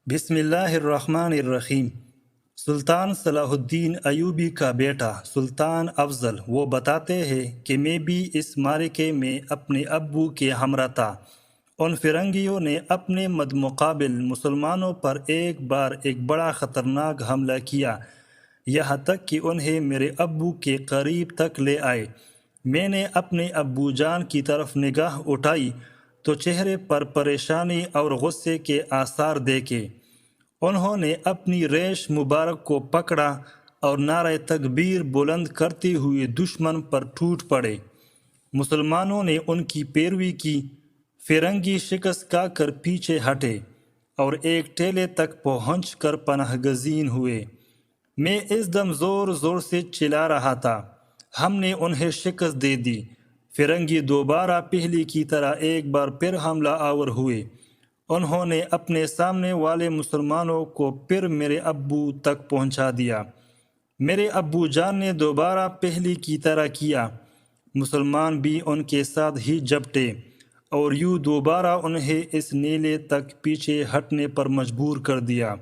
بسم اللہ الرحمن الرحیم۔ سلطان صلاح الدین ایوبی کا بیٹا سلطان افضل وہ بتاتے ہیں کہ میں بھی اس معرکے میں اپنے ابو کے ہمراہ تھا۔ ان فرنگیوں نے اپنے مدمقابل مسلمانوں پر ایک بار ایک بڑا خطرناک حملہ کیا، یہاں تک کہ انہیں میرے ابو کے قریب تک لے آئے۔ میں نے اپنے ابو جان کی طرف نگاہ اٹھائی تو چہرے پر پریشانی اور غصے کے آثار دیکھے۔ انہوں نے اپنی ریش مبارک کو پکڑا اور نعرہ تکبیر بلند کرتے ہوئے دشمن پر ٹوٹ پڑے۔ مسلمانوں نے ان کی پیروی کی۔ فرنگی شکست کھا کر پیچھے ہٹے اور ایک ٹیلے تک پہنچ کر پناہ گزین ہوئے۔ میں اس دم زور زور سے چلا رہا تھا۔ ہم نے انہیں شکست دے دی۔ فرنگی دوبارہ پہلی کی طرح ایک بار پھر حملہ آور ہوئے۔ انہوں نے اپنے سامنے والے مسلمانوں کو پھر میرے ابو تک پہنچا دیا۔ میرے ابو جان نے دوبارہ پہلی کی طرح کیا۔ مسلمان بھی ان کے ساتھ ہی جھپٹے اور یوں دوبارہ انہیں اس نیلے تک پیچھے ہٹنے پر مجبور کر دیا۔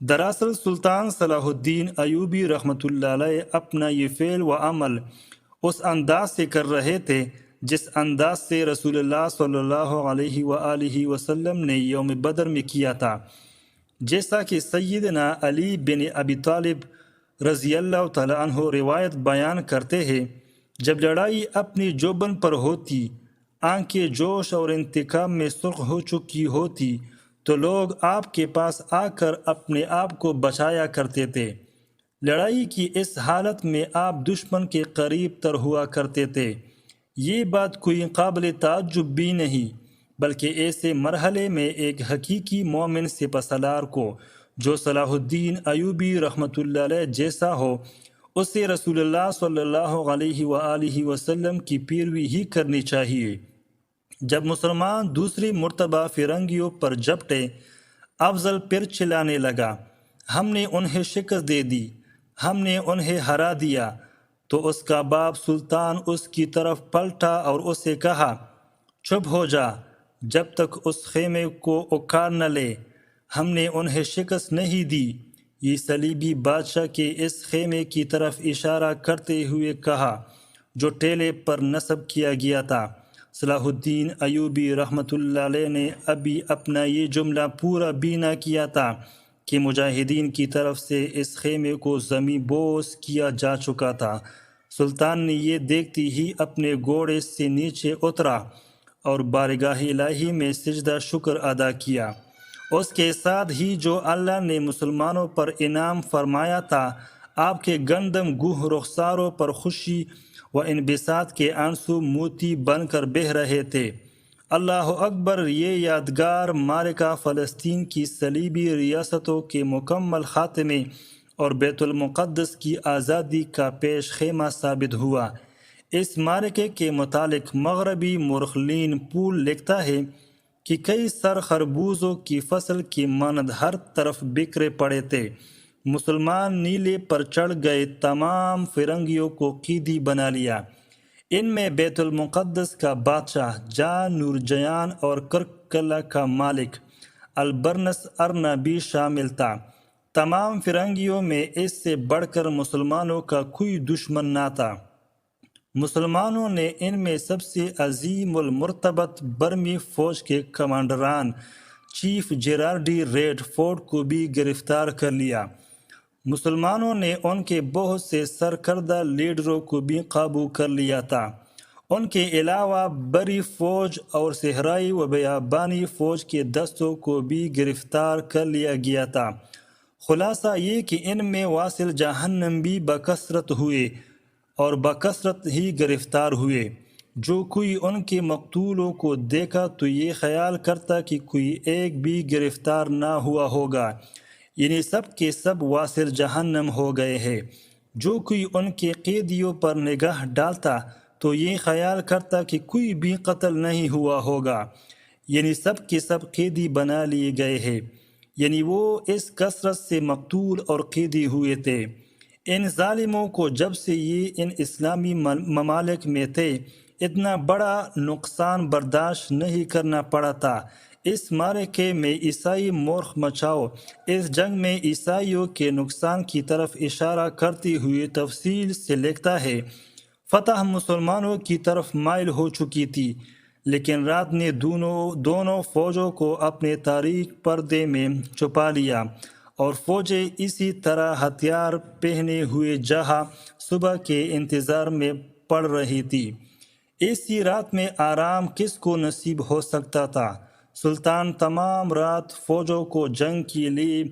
دراصل سلطان صلاح الدین ایوبی رحمۃ اللہ علیہ اپنا یہ فعل و عمل اس انداز سے کر رہے تھے جس انداز سے رسول اللہ صلی اللہ علیہ وآلہ وسلم نے یوم بدر میں کیا تھا۔ جیسا کہ سیدنا علی بن ابی طالب رضی اللہ تعالیٰ عنہ روایت بیان کرتے ہیں، جب لڑائی اپنی جوبن پر ہوتی، آنکھیں جوش اور انتقام میں سرخ ہو چکی ہوتی، تو لوگ آپ کے پاس آ کر اپنے آپ کو بچایا کرتے تھے۔ لڑائی کی اس حالت میں آپ دشمن کے قریب تر ہوا کرتے تھے۔ یہ بات کوئی قابل تعجب بھی نہیں، بلکہ ایسے مرحلے میں ایک حقیقی مومن سپاسالار کو جو صلاح الدین ایوبی رحمۃ اللہ علیہ جیسا ہو، اسے رسول اللہ صلی اللہ علیہ وآلہ وسلم کی پیروی ہی کرنی چاہیے۔ جب مسلمان دوسری مرتبہ فرنگیوں پر جھپٹے، افضل پھر چلانے لگا، ہم نے انہیں شکست دے دی، ہم نے انہیں ہرا دیا۔ تو اس کا باپ سلطان اس کی طرف پلٹا اور اسے کہا، چپ ہو جا جب تک اس خیمے کو اکھاڑ نہ لے، ہم نے انہیں شکست نہیں دی۔ یہ صلیبی بادشاہ کے اس خیمے کی طرف اشارہ کرتے ہوئے کہا جو ٹیلے پر نصب کیا گیا تھا۔ صلاح الدین ایوبی رحمۃ اللہ علیہ نے ابھی اپنا یہ جملہ پورا بھی نہ کیا تھا کہ مجاہدین کی طرف سے اس خیمے کو زمین بوس کیا جا چکا تھا۔ سلطان نے یہ دیکھتی ہی اپنے گھوڑے سے نیچے اترا اور بارگاہ الہی میں سجدہ شکر ادا کیا۔ اس کے ساتھ ہی جو اللہ نے مسلمانوں پر انعام فرمایا تھا، آپ کے گندم گوہ رخساروں پر خوشی و انبساط کے آنسو موتی بن کر بہہ رہے تھے۔ اللہ اکبر! یہ یادگار معرکہ فلسطین کی صلیبی ریاستوں کے مکمل خاتمے اور بیت المقدس کی آزادی کا پیش خیمہ ثابت ہوا۔ اس معرکے کے متعلق مغربی مورخین پول لکھتا ہے کہ کئی سر خربوزوں کی فصل کی مانند ہر طرف بکھرے پڑے تھے۔ مسلمان نیلے پر چڑھ گئے، تمام فرنگیوں کو قیدی بنا لیا۔ ان میں بیت المقدس کا بادشاہ جان نورجیان اور کرکلا کا مالک البرنس ارنا بھی شامل تھا۔ تمام فرنگیوں میں اس سے بڑھ کر مسلمانوں کا کوئی دشمن نہ تھا۔ مسلمانوں نے ان میں سب سے عظیم المرتبت برمی فوج کے کمانڈران چیف جیرارڈی ریڈ فورڈ کو بھی گرفتار کر لیا۔ مسلمانوں نے ان کے بہت سے سرکردہ لیڈروں کو بھی قابو کر لیا تھا۔ ان کے علاوہ بری فوج اور صحرائی و بیابانی فوج کے دستوں کو بھی گرفتار کر لیا گیا تھا۔ خلاصہ یہ کہ ان میں واصل جہنم بھی بکثرت ہوئے اور بکثرت ہی گرفتار ہوئے۔ جو کوئی ان کے مقتولوں کو دیکھا تو یہ خیال کرتا کہ کوئی ایک بھی گرفتار نہ ہوا ہوگا، یعنی سب کے سب واصل جہنم ہو گئے ہیں۔ جو کوئی ان کے قیدیوں پر نگاہ ڈالتا تو یہ خیال کرتا کہ کوئی بھی قتل نہیں ہوا ہوگا، یعنی سب کے سب قیدی بنا لیے گئے ہیں، یعنی وہ اس کثرت سے مقتول اور قیدی ہوئے تھے۔ ان ظالموں کو جب سے یہ ان اسلامی ممالک میں تھے اتنا بڑا نقصان برداشت نہیں کرنا پڑا تھا، اس معرکے میں عیسائی مورخ مچاؤ اس جنگ میں عیسائیوں کے نقصان کی طرف اشارہ کرتے ہوئے تفصیل سے لکھتا ہے، فتح مسلمانوں کی طرف مائل ہو چکی تھی، لیکن رات نے دونوں فوجوں کو اپنے تاریک پردے میں چھپا لیا، اور فوجیں اسی طرح ہتھیار پہنے ہوئے جہاں صبح کے انتظار میں پڑ رہی تھی۔ ایسی رات میں آرام کس کو نصیب ہو سکتا تھا؟ سلطان تمام رات فوجوں کو جنگ کے لیے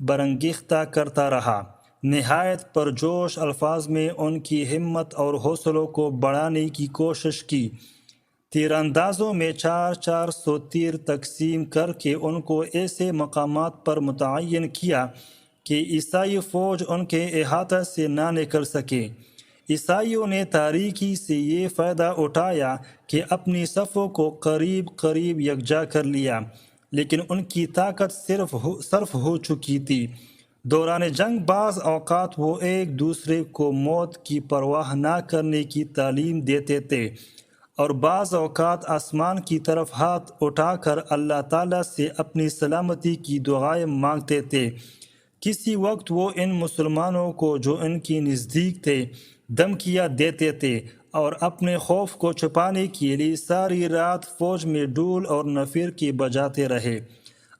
برانگیختہ کرتا رہا، نہایت پرجوش الفاظ میں ان کی ہمت اور حوصلوں کو بڑھانے کی کوشش کی۔ تیر اندازوں میں 400 تیر تقسیم کر کے ان کو ایسے مقامات پر متعین کیا کہ عیسائی فوج ان کے احاطہ سے نہ نکل سکے۔ عیسائیوں نے تاریکی سے یہ فائدہ اٹھایا کہ اپنی صفوں کو قریب یکجا کر لیا، لیکن ان کی طاقت صرف ہو چکی تھی۔ دوران جنگ بعض اوقات وہ ایک دوسرے کو موت کی پرواہ نہ کرنے کی تعلیم دیتے تھے، اور بعض اوقات آسمان کی طرف ہاتھ اٹھا کر اللہ تعالیٰ سے اپنی سلامتی کی دعائیں مانگتے تھے۔ کسی وقت وہ ان مسلمانوں کو جو ان کے نزدیک تھے دھمکیاں دیتے تھے، اور اپنے خوف کو چھپانے کے لیے ساری رات فوج میں ڈول اور نفیر کی بجاتے رہے۔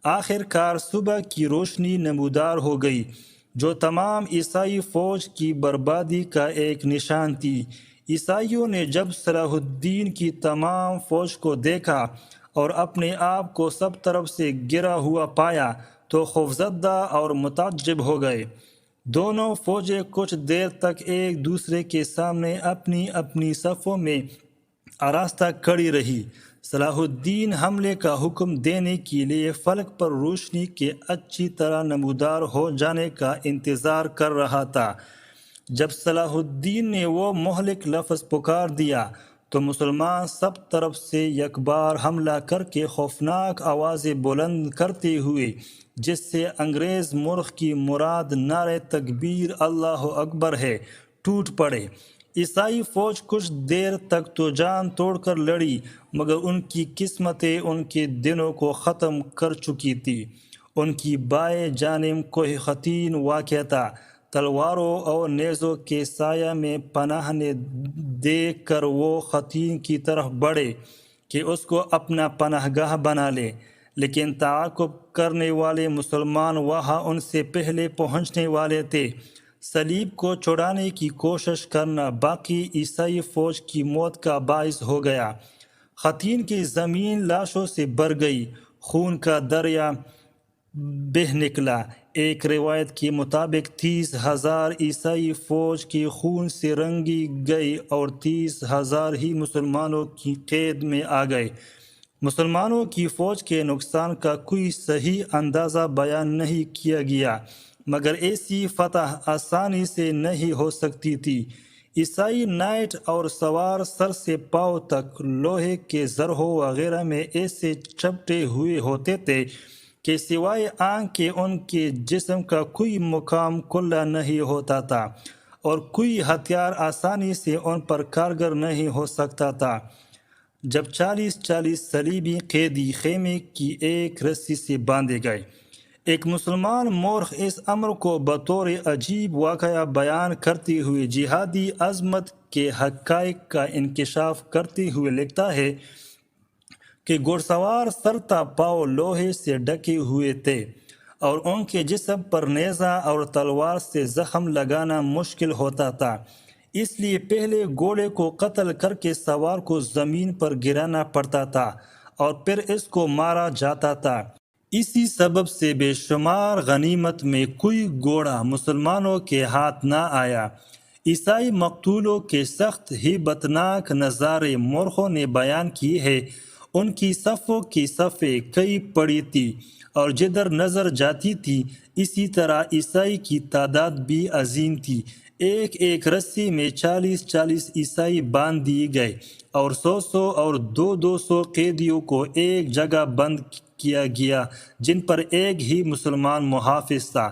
آخر کار صبح کی روشنی نمودار ہو گئی، جو تمام عیسائی فوج کی بربادی کا ایک نشان تھی۔ عیسائیوں نے جب صلاح الدین کی تمام فوج کو دیکھا اور اپنے آپ کو سب طرف سے گھرا ہوا پایا تو خوفزدہ اور متعجب ہو گئے۔ دونوں فوجیں کچھ دیر تک ایک دوسرے کے سامنے اپنی اپنی صفوں میں آراستہ کھڑی رہی۔ صلاح الدین حملے کا حکم دینے کے لیے فلک پر روشنی کے اچھی طرح نمودار ہو جانے کا انتظار کر رہا تھا۔ جب صلاح الدین نے وہ مہلک لفظ پکار دیا تو مسلمان سب طرف سے یکبار حملہ کر کے خوفناک آوازیں بلند کرتے ہوئے، جس سے انگریز مورخ کی مراد نعرہ تکبیر اللہ اکبر ہے، ٹوٹ پڑے۔ عیسائی فوج کچھ دیر تک تو جان توڑ کر لڑی، مگر ان کی قسمتیں ان کے دنوں کو ختم کر چکی تھی۔ ان کی بائیں جانب کوہ خطین واقع تھا۔ تلواروں اور نیزوں کے سایہ میں پناہ دیکھ کر وہ خطین کی طرف بڑھے کہ اس کو اپنا پناہ گاہ بنا لے، لیکن تعاقب کرنے والے مسلمان وہاں ان سے پہلے پہنچنے والے تھے۔ صلیب کو چھڑانے کی کوشش کرنا باقی عیسائی فوج کی موت کا باعث ہو گیا۔ خطین کی زمین لاشوں سے بھر گئی، خون کا دریا بہہ نکلا۔ ایک روایت کے مطابق 30,000 عیسائی فوج کے خون سے رنگی گئی اور 30,000 ہی مسلمانوں کی قید میں آ گئے۔ مسلمانوں کی فوج کے نقصان کا کوئی صحیح اندازہ بیان نہیں کیا گیا، مگر ایسی فتح آسانی سے نہیں ہو سکتی تھی۔ عیسائی نائٹ اور سوار سر سے پاؤں تک لوہے کے زرہوں وغیرہ میں ایسے چپٹے ہوئے ہوتے تھے کہ سوائے آنکھ کے ان کے جسم کا کوئی مقام کھلا نہیں ہوتا تھا، اور کوئی ہتھیار آسانی سے ان پر کارگر نہیں ہو سکتا تھا۔ جب 40 صلیبی قیدی خیمے کی ایک رسی سے باندھے گئے، ایک مسلمان مورخ اس امر کو بطور عجیب واقعہ بیان کرتے ہوئے جہادی عظمت کے حقائق کا انکشاف کرتے ہوئے لکھتا ہے کہ گھڑ سوار سر تا پاؤں لوہے سے ڈھکے ہوئے تھے، اور ان کے جسم پر نیزہ اور تلوار سے زخم لگانا مشکل ہوتا تھا، اس لیے پہلے گھوڑے کو قتل کر کے سوار کو زمین پر گرانا پڑتا تھا اور پھر اس کو مارا جاتا تھا۔ اسی سبب سے بے شمار غنیمت میں کوئی گھوڑا مسلمانوں کے ہاتھ نہ آیا۔ عیسائی مقتولوں کے سخت ہیبتناک نظارے مورخوں نے بیان کیے ہیں۔ ان کی صفوں کی صفیں کئی پڑی تھی، اور جدھر نظر جاتی تھی اسی طرح عیسائی کی تعداد بھی عظیم تھی۔ ایک رسی میں 40 عیسائی باندھ دیے گئے، اور 100 اور 200 قیدیوں کو ایک جگہ بند کیا گیا، جن پر ایک ہی مسلمان محافظ تھا۔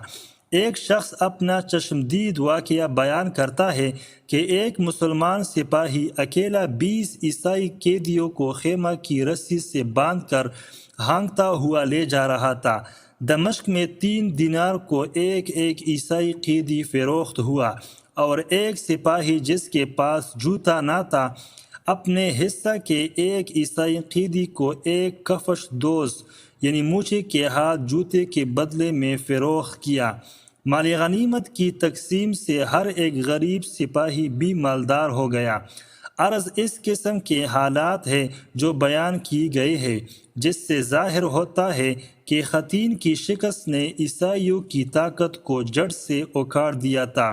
ایک شخص اپنا چشمدید واقعہ بیان کرتا ہے کہ ایک مسلمان سپاہی اکیلا 20 عیسائی قیدیوں کو خیمہ کی رسی سے باندھ کر ہانکتا ہوا لے جا رہا تھا۔ دمشق میں 3 دینار کو ایک عیسائی قیدی فروخت ہوا، اور ایک سپاہی جس کے پاس جوتا نہ تھا اپنے حصہ کے ایک عیسائی قیدی کو ایک کفش دوز یعنی موچے کے ہاتھ جوتے کے بدلے میں فروخت کیا۔ مال غنیمت کی تقسیم سے ہر ایک غریب سپاہی بھی مالدار ہو گیا۔ عرض اس قسم کے حالات ہے جو بیان کی گئے ہے، جس سے ظاہر ہوتا ہے کہ خطین کی شکست نے عیسائیوں کی طاقت کو جڑ سے اکھاڑ دیا تھا،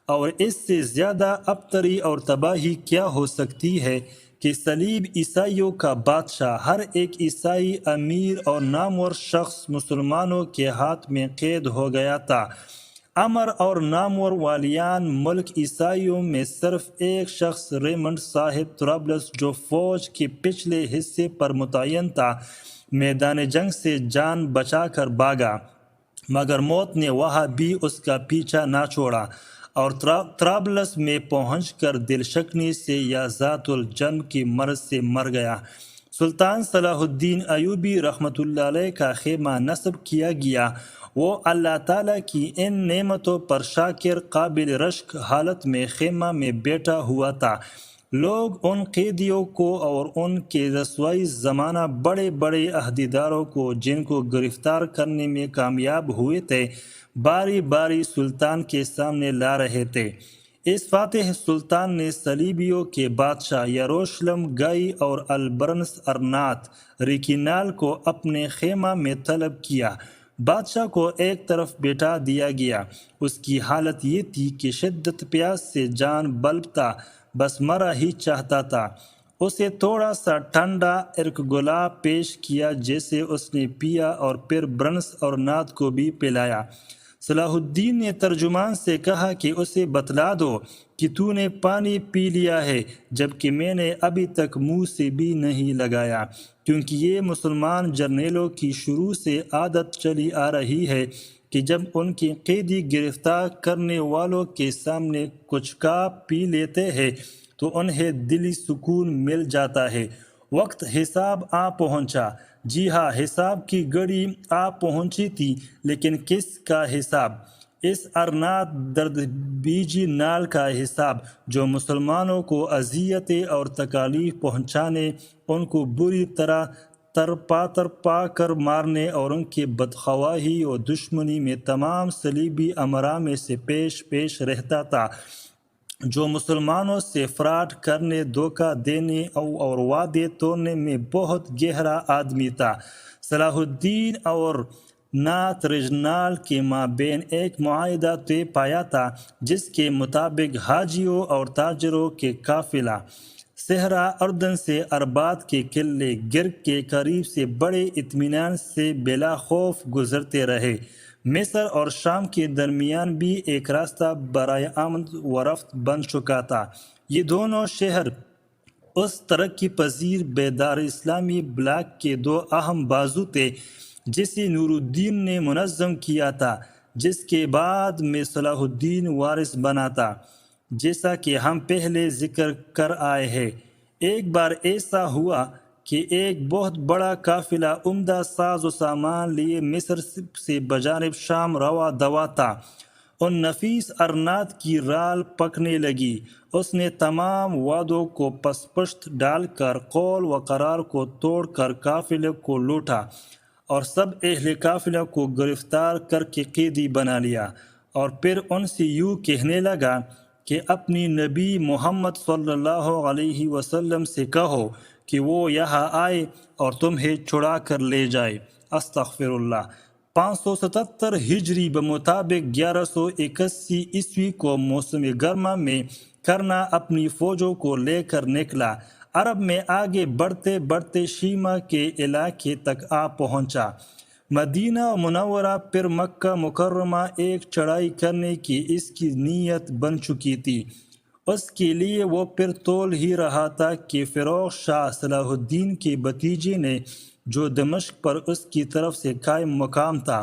اور اس سے زیادہ ابتری اور تباہی کیا ہو سکتی ہے کہ صلیب عیسائیوں کا بادشاہ ہر ایک عیسائی امیر اور نامور شخص مسلمانوں کے ہاتھ میں قید ہو گیا تھا۔ امر اور نامور والیان ملک عیسائیوں میں صرف ایک شخص ریمنڈ صاحب طرابلس جو فوج کے پچھلے حصے پر متعین تھا، میدان جنگ سے جان بچا کر بھاگا، مگر موت نے وہاں بھی اس کا پیچھا نہ چھوڑا، اور طرابلس میں پہنچ کر دل شکنی سے یا ذات الجن کی مرض سے مر گیا۔ سلطان صلاح الدین ایوبی رحمۃ اللہ علیہ کا خیمہ نصب کیا گیا۔ وہ اللہ تعالیٰ کی ان نعمتوں پر شاکر قابل رشک حالت میں خیمہ میں بیٹھا ہوا تھا۔ لوگ ان قیدیوں کو اور ان کے رسوائی زمانہ بڑے بڑے عہدیداروں کو جن کو گرفتار کرنے میں کامیاب ہوئے تھے باری باری سلطان کے سامنے لا رہے تھے۔ اس فاتح سلطان نے صلیبیوں کے بادشاہ یروشلم گائی اور البرنس ارنات ریکینال کو اپنے خیمہ میں طلب کیا۔ بادشاہ کو ایک طرف بٹھا دیا گیا۔ اس کی حالت یہ تھی کہ شدت پیاس سے جان بلبتا، بس مرا ہی چاہتا تھا۔ اسے تھوڑا سا ٹھنڈا عرق گلاب پیش کیا جیسے اس نے پیا، اور پھر برنس اور نات کو بھی پلایا۔ صلاح الدین نے ترجمان سے کہا کہ اسے بتلا دو کہ تو نے پانی پی لیا ہے، جبکہ میں نے ابھی تک منہ سے بھی نہیں لگایا، کیونکہ یہ مسلمان جرنیلوں کی شروع سے عادت چلی آ رہی ہے کہ جب ان کے قیدی گرفتار کرنے والوں کے سامنے کچھ کا پی لیتے ہیں تو انہیں دلی سکون مل جاتا ہے۔ وقت حساب آ پہنچا۔ جی ہاں، حساب کی گھڑی آ پہنچی تھی، لیکن کس کا حساب؟ اس ارنات درد بیجی نال کا حساب، جو مسلمانوں کو اذیتیں اور تکالیف پہنچانے، ان کو بری طرح ترپا کر مارنے اور ان کی بدخواہی اور دشمنی میں تمام صلیبی امراء میں سے پیش رہتا تھا، جو مسلمانوں سے فراڈ کرنے، دھوکہ دینے اور وعدے توڑنے میں بہت گہرا آدمی تھا۔ صلاح الدین اور نات ریجنال کے مابین ایک معاہدہ طے پایا تھا، جس کے مطابق حاجیوں اور تاجروں کے قافلہ صحرا اردن سے اربات کے قلعے گرگ کے قریب سے بڑے اطمینان سے بلا خوف گزرتے رہے۔ مصر اور شام کے درمیان بھی ایک راستہ برائے آمد و رفت بن چکا تھا۔ یہ دونوں شہر اس ترقی پذیر بیدار اسلامی بلاک کے 2 اہم بازو تھے جسے نور الدین نے منظم کیا تھا، جس کے بعد میں صلاح الدین وارث بنا تھا، جیسا کہ ہم پہلے ذکر کر آئے ہیں۔ ایک بار ایسا ہوا کہ ایک بہت بڑا قافلہ عمدہ ساز و سامان لیے مصر سے بجانب شام روا دوا تھا۔ ان نفیس ارنات کی رال پکنے لگی۔ اس نے تمام وعدوں کو پس پشت ڈال کر قول و قرار کو توڑ کر قافلے کو لوٹا، اور سب اہل قافلہ کو گرفتار کر کے قیدی بنا لیا، اور پھر ان سے یوں کہنے لگا کہ اپنی نبی محمد صلی اللہ علیہ وسلم سے کہو کہ وہ یہاں آئے اور تمہیں چھڑا کر لے جائے۔ استغفر اللہ۔ 577 ہجری بمطابق 1181 عیسوی کو موسم گرما میں کرنا اپنی فوجوں کو لے کر نکلا۔ عرب میں آگے بڑھتے بڑھتے شیما کے علاقے تک آ پہنچا۔ مدینہ منورہ پھر مکہ مکرمہ ایک چڑھائی کرنے کی اس کی نیت بن چکی تھی۔ اس کے لیے وہ پھر تول ہی رہا تھا کہ فیروز شاہ صلاح الدین کے بھتیجے نے، جو دمشق پر اس کی طرف سے قائم مقام تھا،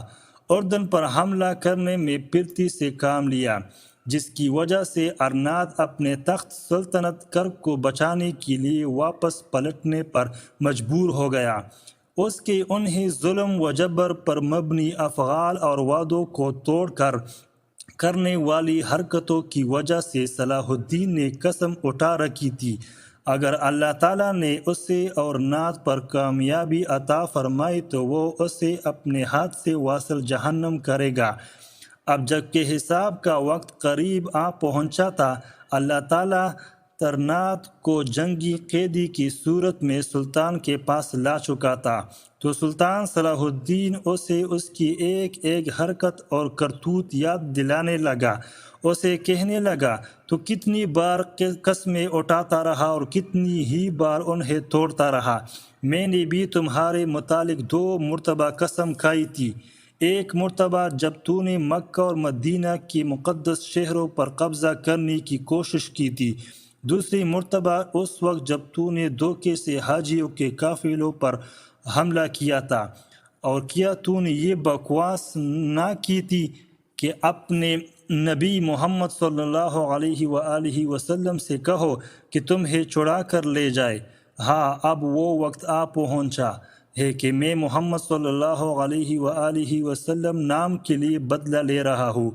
اردن پر حملہ کرنے میں پھرتی سے کام لیا، جس کی وجہ سے ارناط اپنے تخت سلطنت کرک کو بچانے کے لیے واپس پلٹنے پر مجبور ہو گیا۔ اس کے انہیں ظلم و جبر پر مبنی افعال اور وعدوں کو توڑ کر کرنے والی حرکتوں کی وجہ سے صلاح الدین نے قسم اٹھا رکھی تھی، اگر اللہ تعالیٰ نے اسے اور نعت پر کامیابی عطا فرمائی تو وہ اسے اپنے ہاتھ سے واصل جہنم کرے گا۔ اب جب کہ حساب کا وقت قریب آ پہنچا تھا، اللہ تعالیٰ ترنات کو جنگی قیدی کی صورت میں سلطان کے پاس لا چکا تھا، تو سلطان صلاح الدین اسے اس کی ایک ایک حرکت اور کرتوت یاد دلانے لگا۔ اسے کہنے لگا، تو کتنی بار قسمیں اٹھاتا رہا اور کتنی ہی بار انہیں توڑتا رہا۔ میں نے بھی تمہارے متعلق 2 مرتبہ قسم کھائی تھی، ایک مرتبہ جب تو نے مکہ اور مدینہ کی مقدس شہروں پر قبضہ کرنے کی کوشش کی تھی، دوسری مرتبہ اس وقت جب تو نے دھوکے سے حاجیوں کے قافلوں پر حملہ کیا تھا، اور کیا تو نے یہ بکواس نہ کی تھی کہ اپنے نبی محمد صلی اللہ علیہ وآلہ وسلم سے کہو کہ تمہیں چھڑا کر لے جائے۔ ہاں، اب وہ وقت آ پہنچا ہے کہ میں محمد صلی اللہ علیہ وآلہ وسلم نام کے لیے بدلہ لے رہا ہوں۔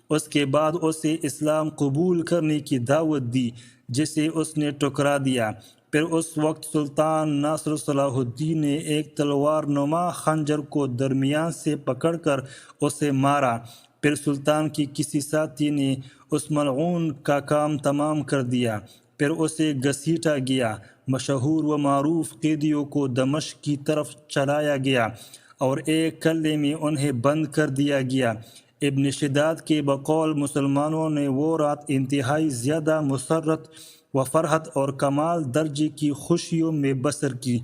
اس کے بعد اسے اسلام قبول کرنے کی دعوت دی، جسے اس نے ٹھکرا دیا۔ پھر اس وقت سلطان ناصر صلاح الدین نے ایک تلوار نما خنجر کو درمیان سے پکڑ کر اسے مارا۔ پھر سلطان کی کسی ساتھی نے اس ملعون کا کام تمام کر دیا۔ پھر اسے گھسیٹا گیا، مشہور و معروف قیدیوں کو دمشق کی طرف چلایا گیا اور ایک قلعے میں انہیں بند کر دیا گیا۔ ابن شداد کے بقول مسلمانوں نے وہ رات انتہائی زیادہ مسرت و فرحت اور کمال درجے کی خوشیوں میں بسر کی۔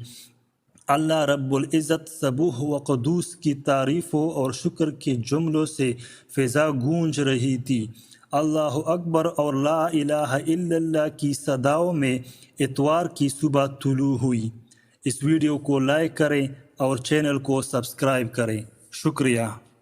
اللہ رب العزت سبوح و قدوس کی تعریفوں اور شکر کے جملوں سے فضا گونج رہی تھی۔ اللہ اکبر اور لا الہ الا اللہ کی صداؤں میں اتوار کی صبح طلوع ہوئی۔ اس ویڈیو کو لائک کریں اور چینل کو سبسکرائب کریں۔ شکریہ۔